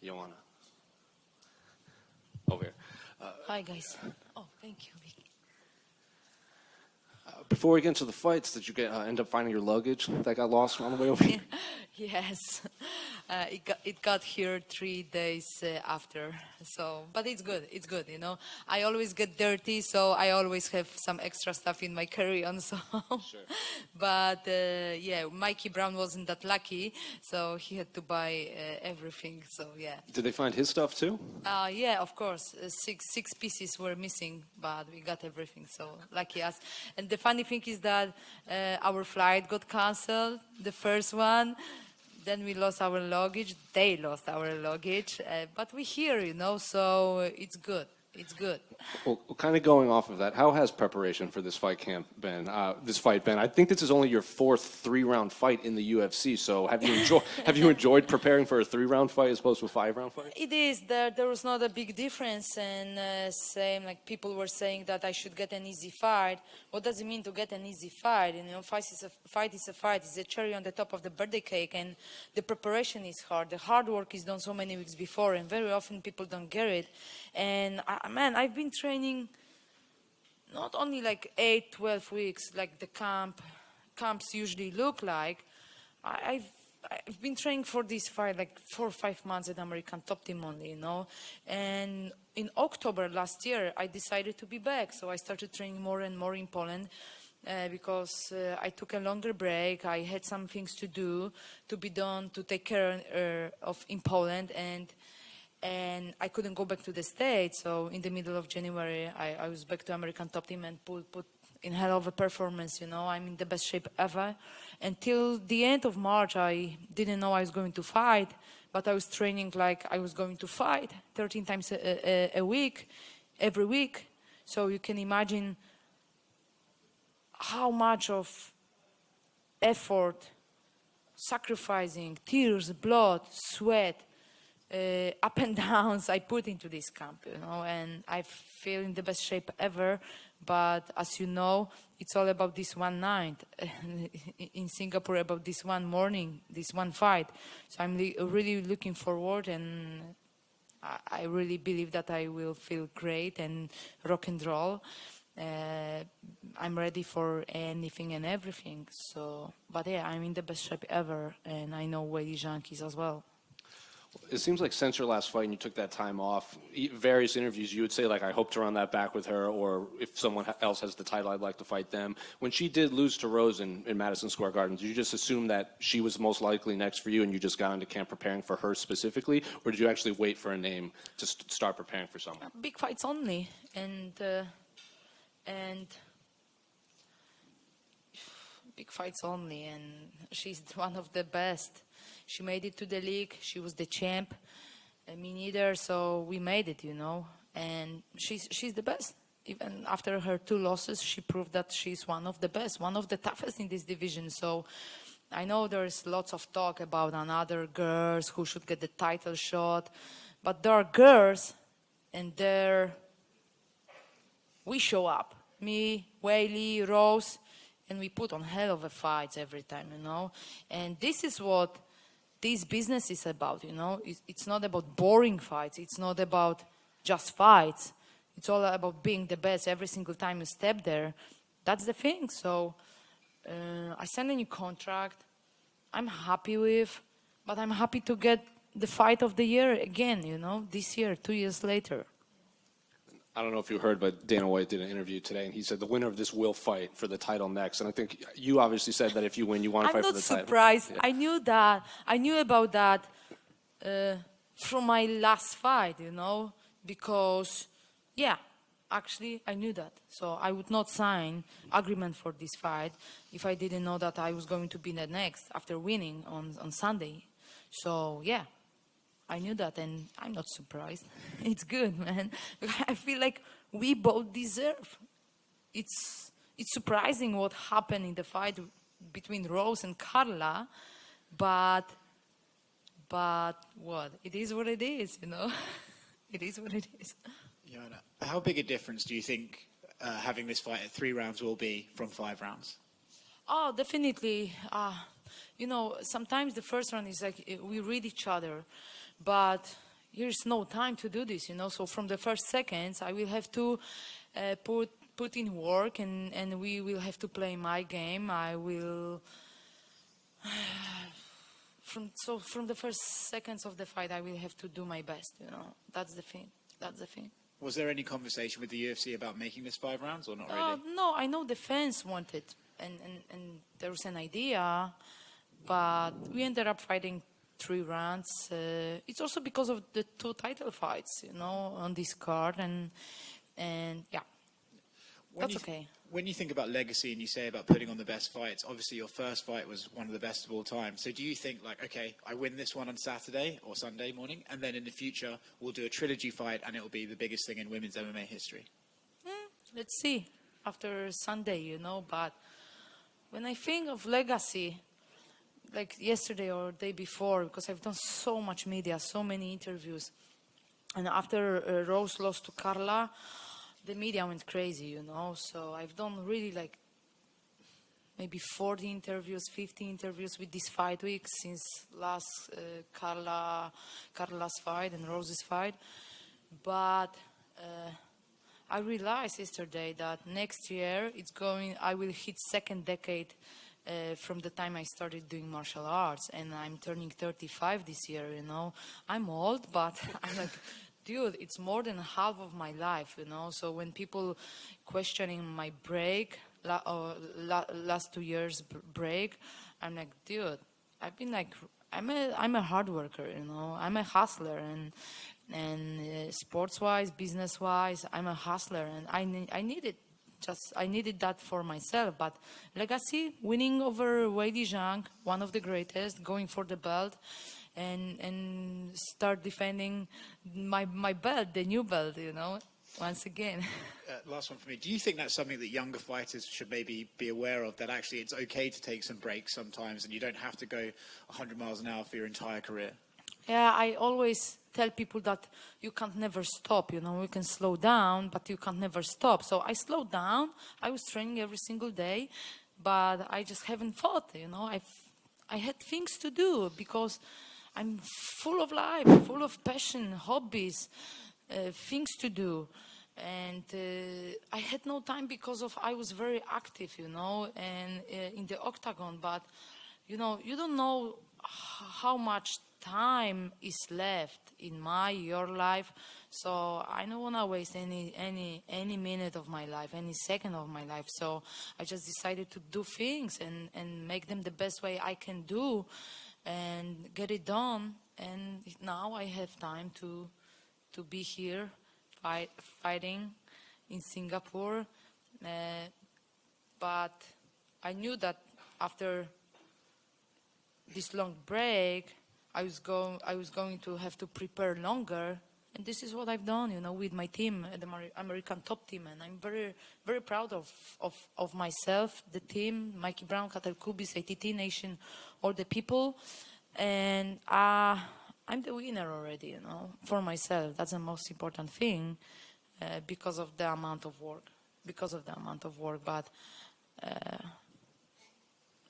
Joanna. Over here. Hi, guys. Oh, thank you, Vicky. Before we get into the fights, did you end up finding your luggage that got lost on the way over here? Yes, it got here 3 days after. So, but it's good. It's good. You know, I always get dirty, so I always have some extra stuff in my carry-on. So, Sure. But yeah, Mikey Brown wasn't that lucky, so he had to buy everything. So yeah. Did they find his stuff too? Yeah, of course. Six pieces were missing, but we got everything. So lucky us. And the funny thing is that our flight got cancelled, the first one. Then we lost our luggage. They lost our luggage, but we're here, you know. So it's good. It's good. Well, kind of going off of that, how has preparation for this fight camp been? I think this is only your 4th 3-round fight in the UFC. So have you enjoyed preparing for a 3-round fight as opposed to a 5-round fight? It is. There was not a big difference, and same like people were saying that I should get an easy fight. What does it mean to get an easy fight? You know, fight is a fight. It's a cherry on the top of the birthday cake, and the preparation is hard. The hard work is done so many weeks before, and very often people don't get it. And man, I've been training not only like 8, 12 weeks, like the camps usually look like. I've been training for this fight like 4 or 5 months at American Top Team only, you know. And in October last year, I decided to be back. So I started training more and more in Poland because I took a longer break. I had some things to do, to be done, to take care of in Poland. And I couldn't go back to the States, so in the middle of January, I was back to American Top Team and put in hell of a performance, you know. I'm in the best shape ever. Until the end of March, I didn't know I was going to fight, but I was training like I was going to fight 13 times a week, every week. So you can imagine how much of effort, sacrificing, tears, blood, sweat, up and downs I put into this camp, you know, and I feel in the best shape ever. But as you know, it's all about this one night in Singapore, about this one morning, this one fight. So I'm really looking forward, and I really believe that I will feel great and rock and roll. I'm ready for anything and everything. So, but yeah, I'm in the best shape ever, and I know Weili Zhang is as well. It seems like since your last fight and you took that time off, various interviews, you would say, like, I hope to run that back with her, or if someone else has the title, I'd like to fight them. When she did lose to Rose in Madison Square Garden, did you just assume that she was most likely next for you and you just got into camp preparing for her specifically, or did you actually wait for a name to start preparing for someone? Big fights only, and big fights only, and she's one of the best. She made it to the league. She was the champ. Me neither. So we made it, you know. And she's the best. Even after her 2 losses, she proved that she's one of the best, one of the toughest in this division. So I know there's lots of talk about another girls who should get the title shot, but there are girls, and we show up. Me, Weili, Rose, and we put on hell of a fights every time, you know. And this is what this business is about, you know. It's not about boring fights. It's not about just fights. It's all about being the best every single time you step there. That's the thing. So I signed a new contract. I'm happy with, but I'm happy to get the fight of the year again, you know, this year, 2 years later. I don't know if you heard, but Dana White did an interview today, and he said the winner of this will fight for the title next. And I think you obviously said that if you win, you want to fight for the title. I'm not surprised. Yeah. I knew that. I knew about that from my last fight, you know, because, yeah, actually, I knew that. So I would not sign agreement for this fight if I didn't know that I was going to be the next after winning on Sunday. So, yeah. I knew that, and I'm not surprised. It's good, man. I feel like we both deserve. It's surprising what happened in the fight between Rose and Carla, but what? It is what it is, you know? It is what it is. Joanna, how big a difference do you think having this fight at 3 rounds will be from 5 rounds? Oh, definitely. You know, sometimes the first round is like we read each other. But here's no time to do this, you know. So from the first seconds, I will have to put in work, and we will have to play my game. I will. From the first seconds of the fight, I will have to do my best, you know. That's the thing. That's the thing. Was there any conversation with the UFC about making this 5 rounds or not really? No, I know the fans want it, and there was an idea, but we ended up fighting 3 rounds. It's also because of the 2 title fights, you know, on this card, and yeah, that's okay. When you think about legacy and you say about putting on the best fights, obviously your first fight was one of the best of all time. So do you think like, okay, I win this one on Saturday or Sunday morning, and then in the future we'll do a trilogy fight and it will be the biggest thing in women's MMA history? Let's see after Sunday, you know. But when I think of legacy, like yesterday or day before, because I've done so much media, so many interviews, and after Rose lost to Carla, the media went crazy, you know. So I've done really like maybe 40 interviews, 50 interviews with this fight week since last Carla's fight and Rose's fight. But I realized yesterday that next year I will hit second decade from the time I started doing martial arts, and I'm turning 35 this year, you know. I'm old, but I'm like, dude, it's more than half of my life, you know. So when people questioning my break, last 2 years break, I'm like, dude, I've been like, I'm a hard worker, you know. I'm a hustler, and sports-wise, business-wise, I'm a hustler, and I needed that for myself. But legacy, winning over Weili Zhang, one of the greatest, going for the belt, and start defending my belt, the new belt, you know, once again. Last one for me. Do you think that's something that younger fighters should maybe be aware of, that actually it's okay to take some breaks sometimes and you don't have to go 100 miles an hour for your entire career? Yeah, I always tell people that you can't never stop, you know. You can slow down, but you can't never stop. So I slowed down. I was training every single day, but I just haven't fought, you know. I had things to do because I'm full of life, full of passion, hobbies, things to do. And I had no time because I was very active, you know, and in the octagon. But, you know, you don't know how much time is left in your life. So I don't want to waste any minute of my life, any second of my life. So I just decided to do things and make them the best way I can do, and get it done. And now I have time to be here fighting in Singapore. But I knew that after this long break, I was going to have to prepare longer, and this is what I've done, you know, with my team, the American top team, and I'm very, very proud of myself, the team, Mikey Brown, Kater Kubis, ATT Nation, all the people, and I'm the winner already, you know, for myself. That's the most important thing, because of the amount of work, but.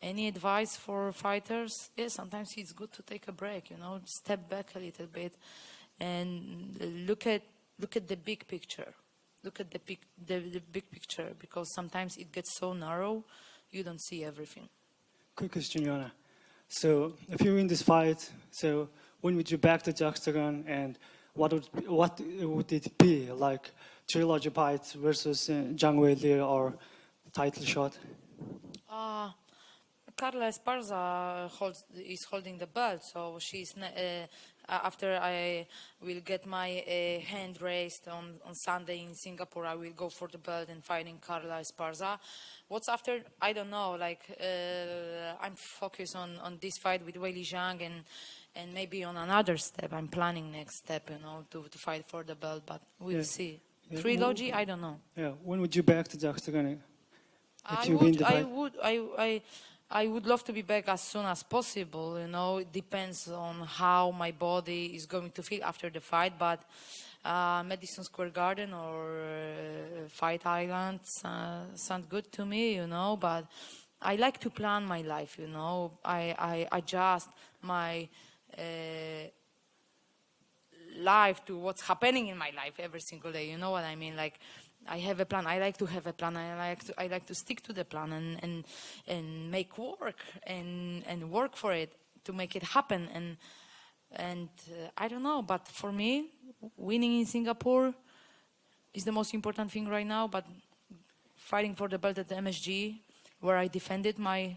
Any advice for fighters? Yeah, sometimes it's good to take a break, you know, step back a little bit and look at the big picture. Look at the big picture, because sometimes it gets so narrow, you don't see everything. Quick question, Joanna. So if you win this fight, so when would you back to the octagon, and what would it be, like trilogy fight versus Zhang Weili or title shot? Carla Esparza is holding the belt, so she's after I will get my hand raised on Sunday in Singapore, I will go for the belt and fighting Carla Esparza. What's after? I don't know. Like I'm focused on this fight with Weili Zhang, and maybe on another step. I'm planning next step, you know, to fight for the belt, but we'll see. Yeah. Trilogy, I don't know. Yeah, when would you back to the octagon? Win the fight? I would love to be back as soon as possible, you know. It depends on how my body is going to feel after the fight, but Madison Square Garden or Fight Island sound good to me, you know, but I like to plan my life, you know. I adjust my life to what's happening in my life every single day. You know what I mean? Like, I have a plan. I like to have a plan. I like to stick to the plan and make work and work for it to make it happen. And I don't know, but for me, winning in Singapore is the most important thing right now. But fighting for the belt at the MSG, where I defended my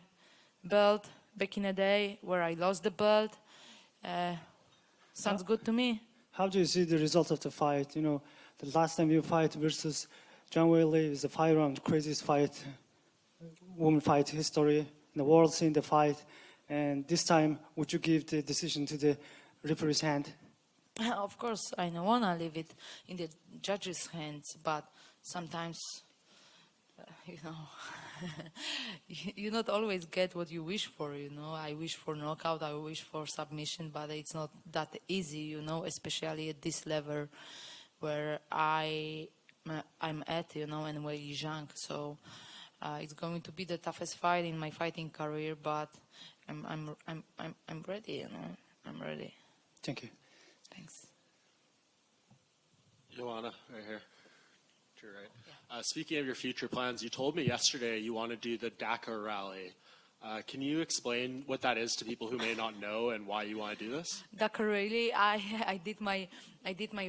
belt back in the day, where I lost the belt, sounds good to me. How do you see the result of the fight? You know, the last time you fight versus Zhang Weili is the 5-round craziest fight, woman fight history in the world, seen the fight. And this time, would you give the decision to the referee's hand? Of course, I don't want to leave it in the judge's hands, but sometimes, you know, you not always get what you wish for, you know. I wish for knockout, I wish for submission, but it's not that easy, you know, especially at this level where I'm at, you know, and Weili Zhang. So it's going to be the toughest fight in my fighting career, but I'm ready, you know. I'm ready. Thank you. Thanks. Joanna, right here. To your right. Speaking of your future plans, you told me yesterday you want to do the Dakar Rally. Can you explain what that is to people who may not know and why you want to do this? Dakar Rally, I did my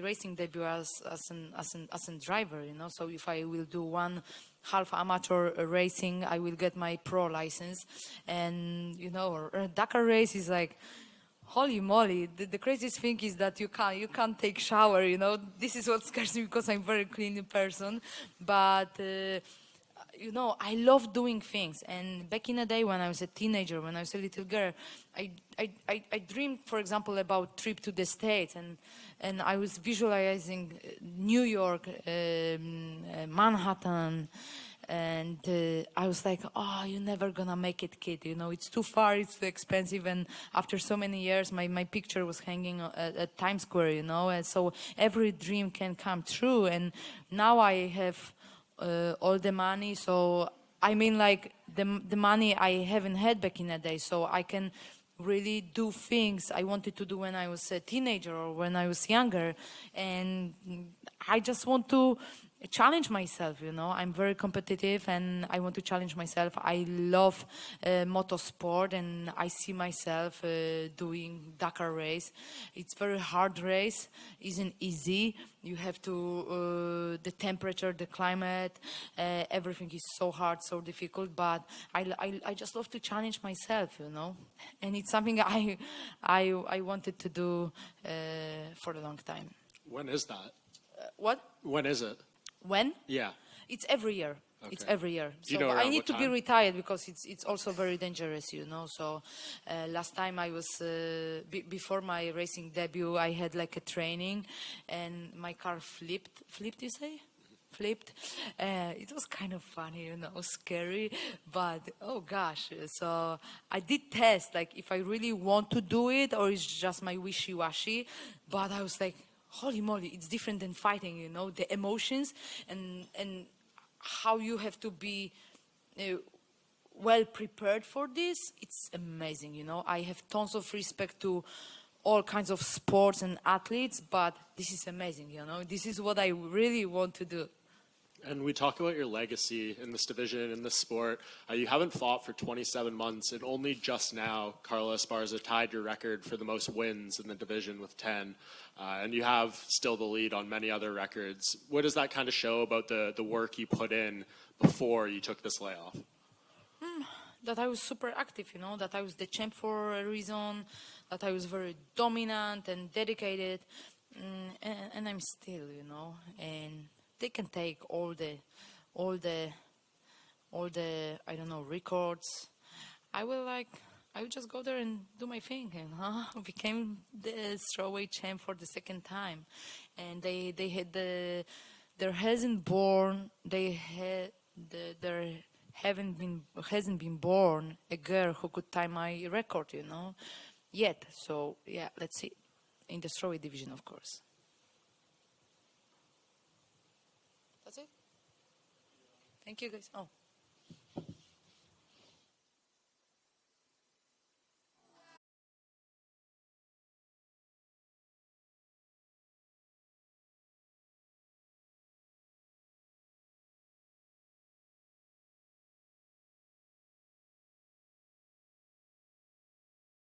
racing debut as a driver, you know. So if I will do one half amateur racing, I will get my pro license, and you know, Dakar race is like, holy moly, the craziest thing is that you can't take shower, you know. This is what scares me because I'm a very clean person. But, you know, I love doing things. And back in the day when I was a teenager, when I was a little girl, I dreamed, for example, about trip to the States. And I was visualizing New York, Manhattan. And I was like, oh, you're never gonna make it, kid. You know, it's too far, it's too expensive. And after so many years, my picture was hanging at Times Square, you know. And so every dream can come true. And now I have all the money. So, I mean, like, the money I haven't had back in the day. So I can really do things I wanted to do when I was a teenager or when I was younger. And I just want to challenge myself, you know. I'm very competitive and I want to challenge myself. I love motorsport and I see myself doing Dakar race. It's very hard race, isn't easy. You have to, the temperature, the climate, everything is so hard, so difficult, but I just love to challenge myself, you know. And it's something I wanted to do for a long time. When is that? What? When is it? When? Yeah. It's every year. Okay. It's every year. Do you so know I need what to be time? retired because it's also very dangerous, you know. So last time I was before my racing debut, I had like a training, and my car flipped. Flipped, you say? Flipped. It was kind of funny, you know, scary, but oh gosh. So I did test, like, if I really want to do it or it's just my wishy-washy. But I was like, holy moly, it's different than fighting, you know, the emotions and how you have to be well prepared for this. It's amazing, you know. I have tons of respect to all kinds of sports and athletes, but this is amazing, you know. This is what I really want to do. And we talk about your legacy in this division, in this sport. You haven't fought for 27 months, and only just now, Carla Esparza tied your record for the most wins in the division with 10. And you have still the lead on many other records. What does that kind of show about the work you put in before you took this layoff? That I was super active, you know, that I was the champ for a reason, that I was very dominant and dedicated, and I'm still, you know, and they can take all the I don't know, records. I will just go there and do my thing, and became the strawweight champ for the second time, and they had there hasn't been born a girl who could tie my record, you know, yet. So yeah, let's see, in the strawweight division, of course. That's it. Thank you, guys. Oh.